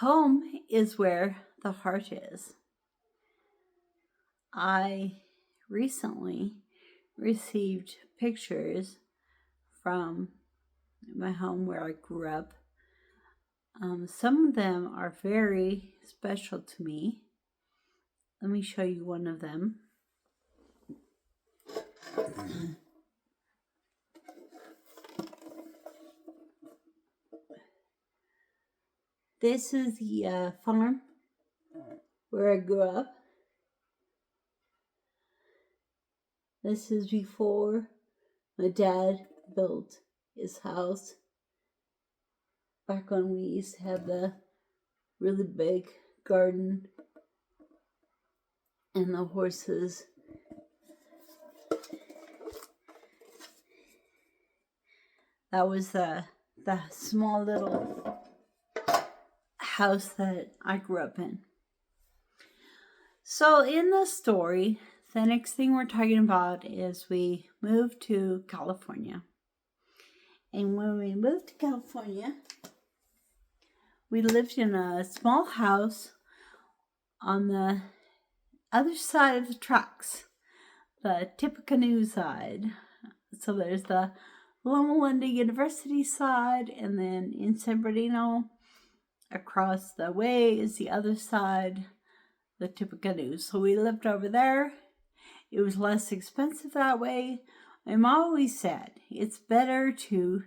Home is where the heart is. I recently received pictures from my home where I grew up. Some of them are very special to me. Let me show you one of them. This is the farm where I grew up. This is before my dad built his house. Back when we used to have the really big garden and the horses. That was the small little house that I grew up in. So in the story, the next thing we're talking about is we moved to California. And when we moved to California, we lived in a small house on the other side of the tracks, the Tippecanoe side. So there's the Loma Linda University side, and then in San Bernardino, across the way is the other side, the Tippecanoe. So we lived over there. It was less expensive that way. My mom always said it's better to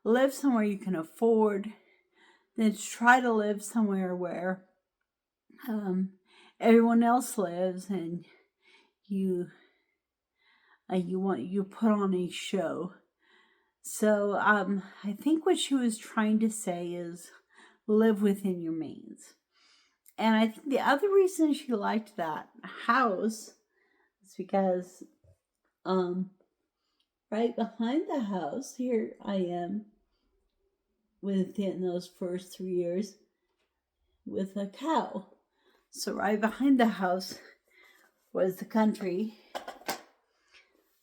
live somewhere you can afford than to try to live somewhere where everyone else lives and you put on a show. So I think what she was trying to say is live within your means. And I think the other reason she liked that house is because right behind the house, here I am within those first 3 years with a cow. So right behind the house was the country,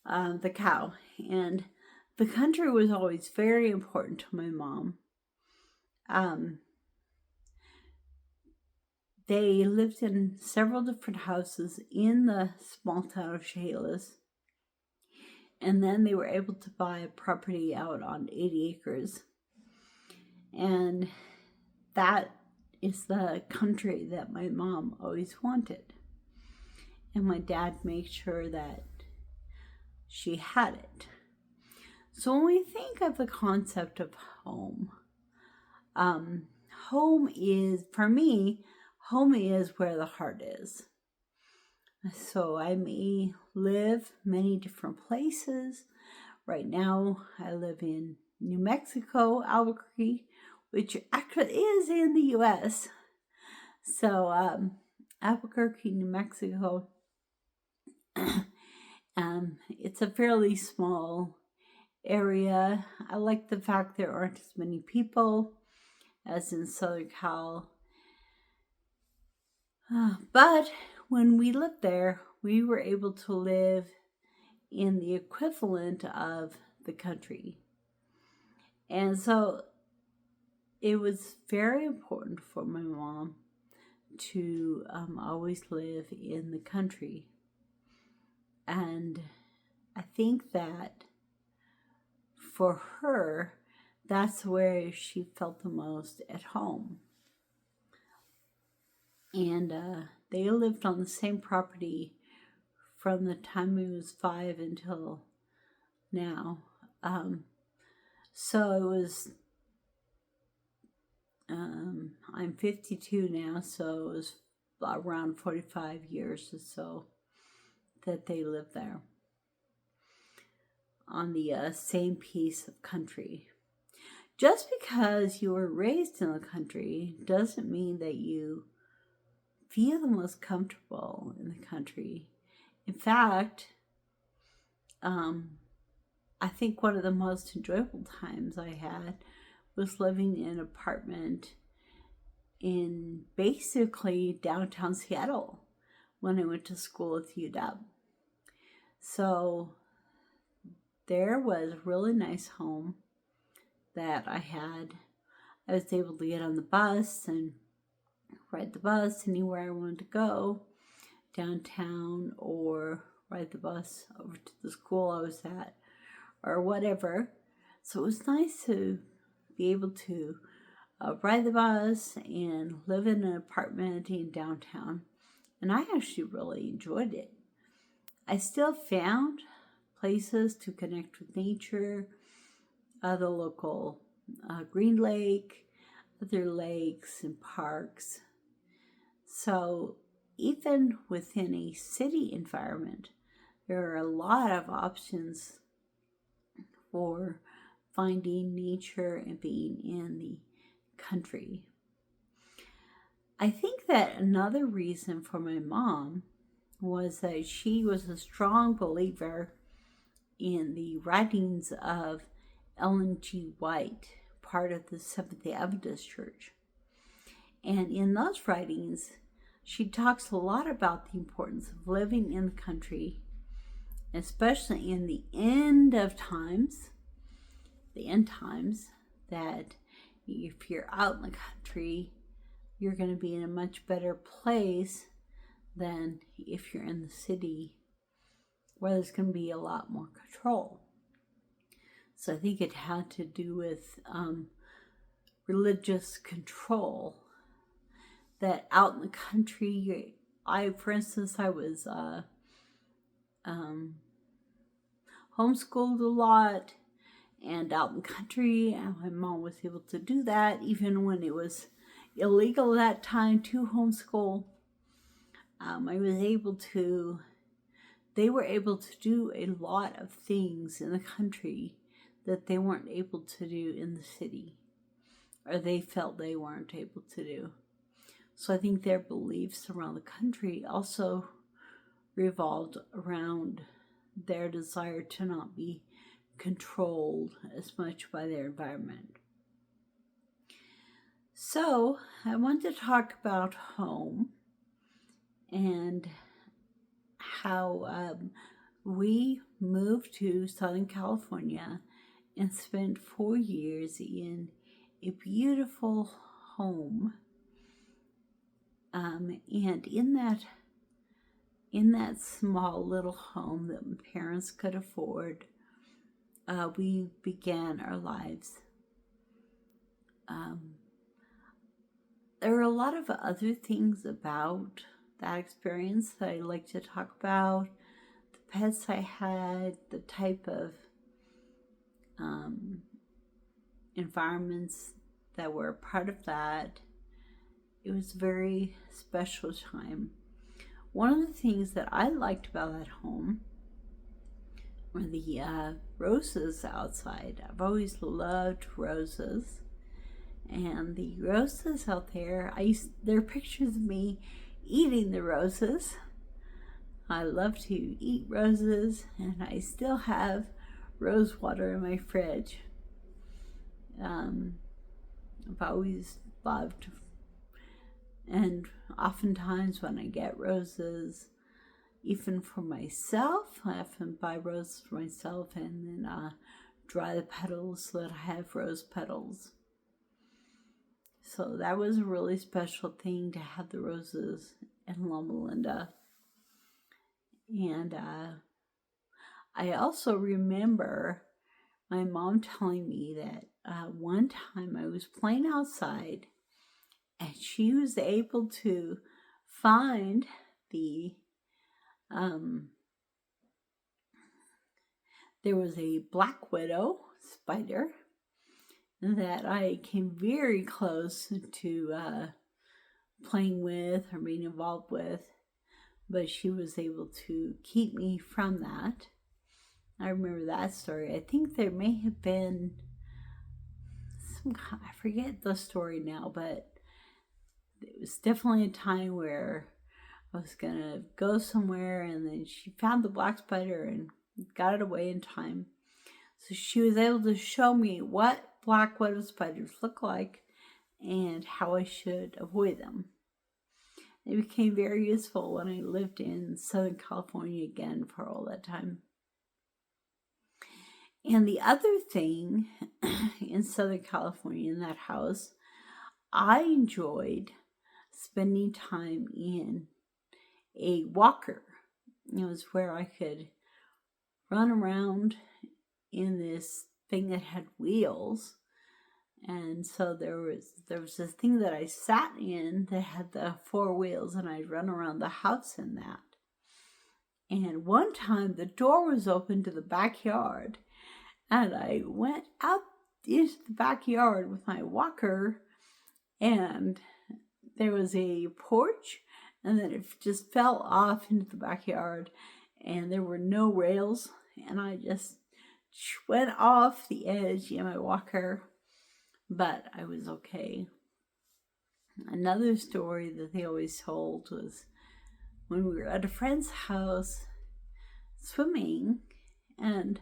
the cow. And the country was always very important to my mom. They lived in several different houses in the small town of Chehalis. And then they were able to buy a property out on 80 acres. And that is the country that my mom always wanted. And my dad made sure that she had it. So when we think of the concept of home, home is, for me, home is where the heart is. So I may live many different places. Right now, I live in New Mexico, Albuquerque, which actually is in the U.S. So Albuquerque, New Mexico, it's a fairly small area. I like the fact there aren't as many people as in Southern Cal. But when we lived there, we were able to live in the equivalent of the country. And so it was very important for my mom to always live in the country. And I think that for her, that's where she felt the most at home. And they lived on the same property from the time I was 5 until now. So it was, I'm 52 now, so it was around 45 years or so that they lived there on the same piece of country. Just because you were raised in the country doesn't mean that you feel the most comfortable in the country. In fact, I think one of the most enjoyable times I had was living in an apartment in basically downtown Seattle when I went to school at UW. So there was a really nice home that I had. I was able to get on the bus and ride the bus anywhere I wanted to go, downtown, or ride the bus over to the school I was at, or whatever. So it was nice to be able to ride the bus and live in an apartment in downtown. And I actually really enjoyed it. I still found places to connect with nature, the local Green Lake, other lakes and parks. So even within a city environment, there are a lot of options for finding nature and being in the country. I think that another reason for my mom was that she was a strong believer in the writings of Ellen G. White, part of the Seventh-day Adventist Church. And in those writings, she talks a lot about the importance of living in the country, especially in the end times, that if you're out in the country, you're going to be in a much better place than if you're in the city, where there's going to be a lot more control. So I think it had to do with religious control. That out in the country, for instance, I was homeschooled a lot, and out in the country, and my mom was able to do that even when it was illegal at that time to homeschool. They were able to do a lot of things in the country that they weren't able to do in the city, or they felt they weren't able to do. So I think their beliefs around the country also revolved around their desire to not be controlled as much by their environment. So I want to talk about home and how we moved to Southern California and spent 4 years in a beautiful home. And in that small little home that my parents could afford, we began our lives. There are a lot of other things about that experience that I like to talk about. The pets I had, the type of environments that were a part of that. It was a very special time. One of the things that I liked about that home were the roses outside. I've always loved roses. And the roses out there, there are pictures of me eating the roses. I love to eat roses, and I still have rose water in my fridge. I've always loved, and oftentimes when I get roses, even for myself, I often buy roses for myself and then dry the petals so that I have rose petals. So that was a really special thing to have the roses in Loma Linda. And I also remember my mom telling me that one time I was playing outside and she was able to find the, there was a black widow spider that I came very close to playing with or being involved with, but she was able to keep me from that. I remember that story. I think there may have been I forget the story now, but it was definitely a time where I was gonna go somewhere and then she found the black spider and got it away in time. So she was able to show me what black widow spiders look like and how I should avoid them. It became very useful when I lived in Southern California again for all that time. And the other thing in Southern California in that house, I enjoyed spending time in a walker. It was where I could run around in this thing that had wheels. And so there was this thing that I sat in that had the 4 wheels, and I'd run around the house in that. And one time the door was open to the backyard, and I went out into the backyard with my walker, and there was a porch, and then it just fell off into the backyard, and there were no rails, and I just went off the edge in my walker, but I was okay. Another story that they always told was when we were at a friend's house swimming, and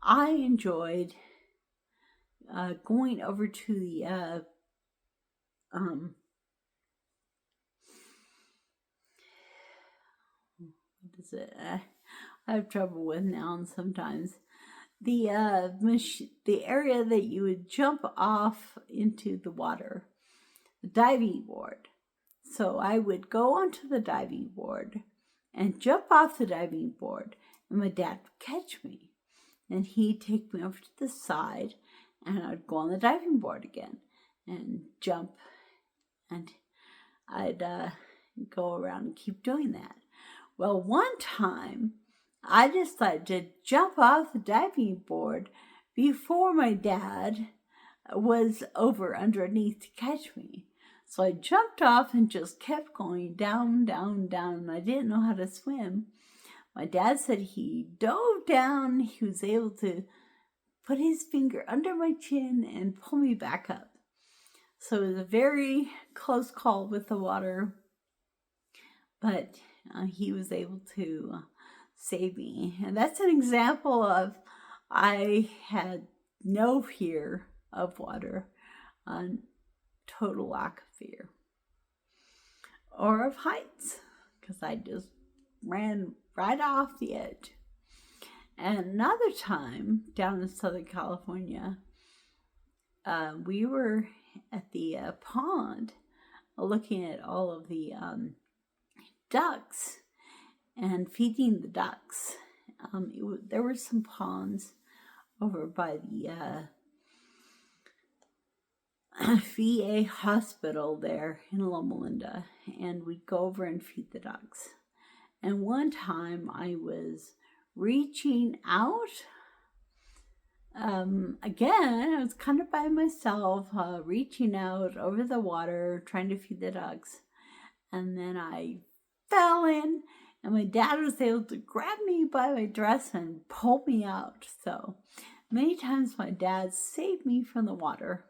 I enjoyed going over to the what is it? I have trouble with nouns sometimes. The area that you would jump off into the water, the diving board. So I would go onto the diving board and jump off the diving board, and my dad would catch me. And he'd take me over to the side, and I'd go on the diving board again and jump, and I'd go around and keep doing that. Well, one time I decided to jump off the diving board before my dad was over underneath to catch me. So I jumped off and just kept going down, down, down. I didn't know how to swim. My dad said he dove down. He was able to put his finger under my chin and pull me back up. So it was a very close call with the water, but he was able to save me. And that's an example of I had no fear of water, total lack of fear, or of heights, because I just ran right off the edge. And another time down in Southern California, we were at the pond looking at all of the ducks and feeding the ducks. There were some ponds over by the VA hospital there in Loma Linda, and we'd go over and feed the ducks. And one time I was reaching out. Again, I was kind of by myself, reaching out over the water, trying to feed the ducks. And then I fell in, and my dad was able to grab me by my dress and pull me out. So many times my dad saved me from the water.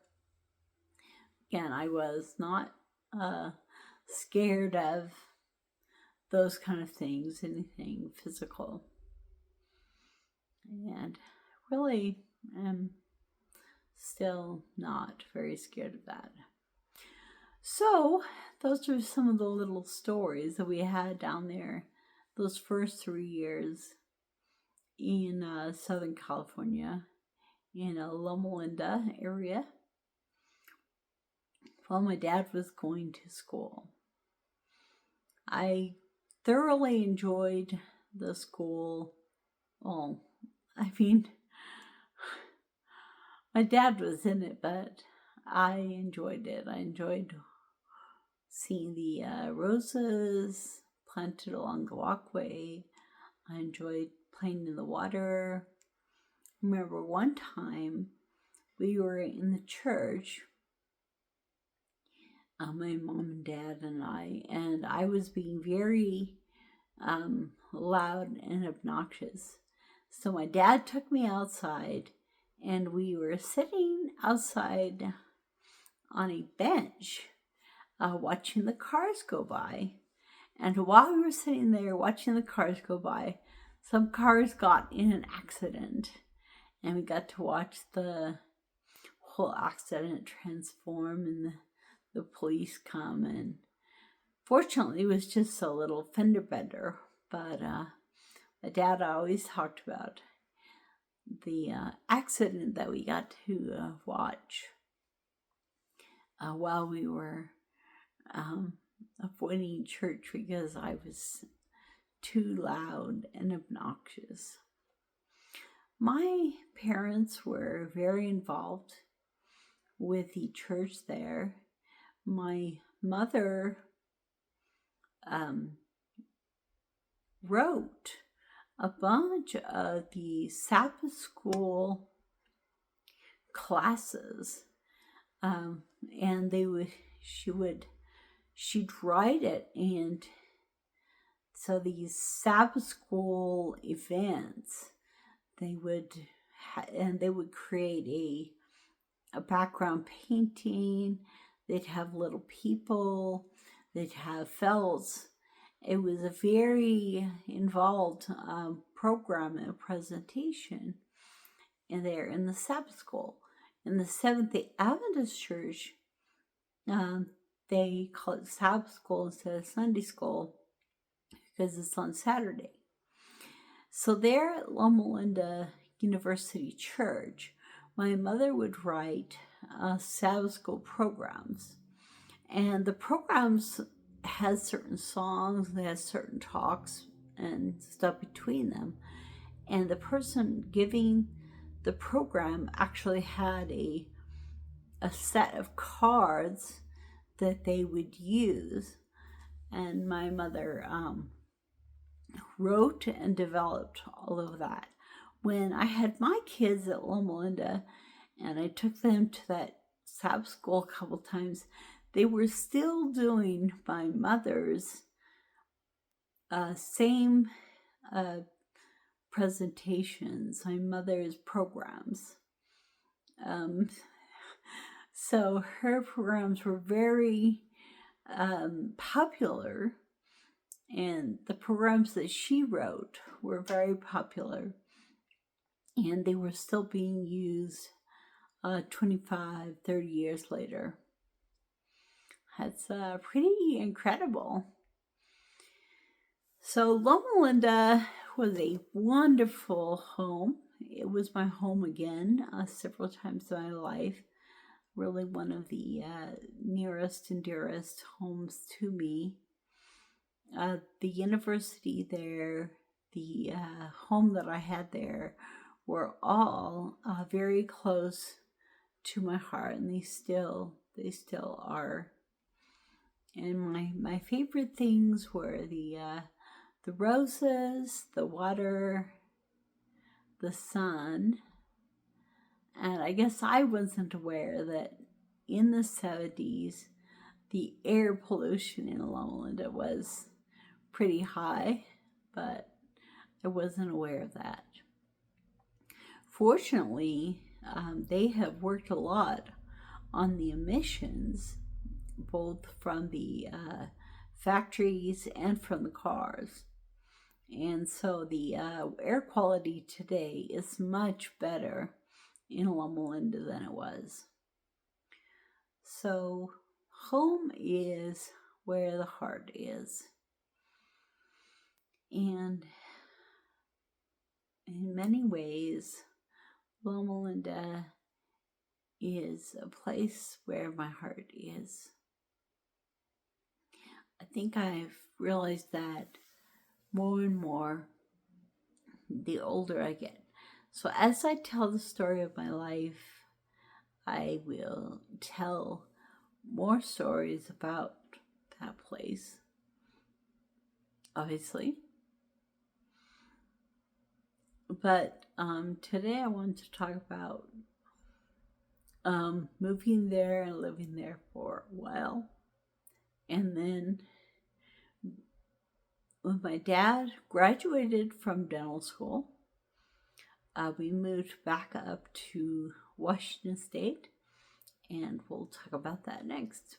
Again, I was not scared of those kind of things, anything physical. And really am still not very scared of that. So those are some of the little stories that we had down there those first 3 years in Southern California, in a Loma Linda area, while my dad was going to school. I thoroughly enjoyed the school. Well, I mean, my dad was in it, but I enjoyed it. I enjoyed seeing the roses planted along the walkway. I enjoyed playing in the water. I remember one time we were in the church, my mom and dad and I was being very loud and obnoxious. So my dad took me outside, and we were sitting outside on a bench watching the cars go by. And while we were sitting there watching the cars go by, some cars got in an accident, and we got to watch the whole accident transform and the police come. And fortunately, it was just a little fender bender, but my dad always talked about the accident that we got to watch while we were avoiding church because I was too loud and obnoxious. My parents were very involved with the church there. My mother wrote a bunch of the Sabbath school classes, and she'd write it, and so these Sabbath school events, they would create a background painting. They'd have little people. They'd have felts. It was a very involved program and presentation in there in the Sabbath school. In the Seventh-day Adventist Church, they call it Sabbath school instead of Sunday school because it's on Saturday. So there at Loma Linda University Church, my mother would write Sabbath school programs. And the programs had certain songs, they had certain talks and stuff between them. And the person giving the program actually had a set of cards that they would use. And my mother wrote and developed all of that. When I had my kids at Loma Linda and I took them to that Sabbath school a couple times, they were still doing my mother's same presentations, my mother's programs. So her programs were very popular, and the programs that she wrote were very popular, and they were still being used 25, 30 years later. That's pretty incredible. So Loma Linda was a wonderful home. It was my home again several times in my life. Really one of the nearest and dearest homes to me. The university there, the home that I had there, were all very close to my heart, and they still are. And my favorite things were the roses, the water, the sun. And I guess I wasn't aware that in the 70s, the air pollution in Loma Linda was pretty high, but I wasn't aware of that. Fortunately, they have worked a lot on the emissions, both from the factories and from the cars. And so the air quality today is much better in Loma Linda than it was. So home is where the heart is. And in many ways, Loma Linda is a place where my heart is. I think I've realized that more and more the older I get. So as I tell the story of my life, I will tell more stories about that place, obviously. But today I want to talk about moving there and living there for a while. And then when my dad graduated from dental school, we moved back up to Washington State, and we'll talk about that next.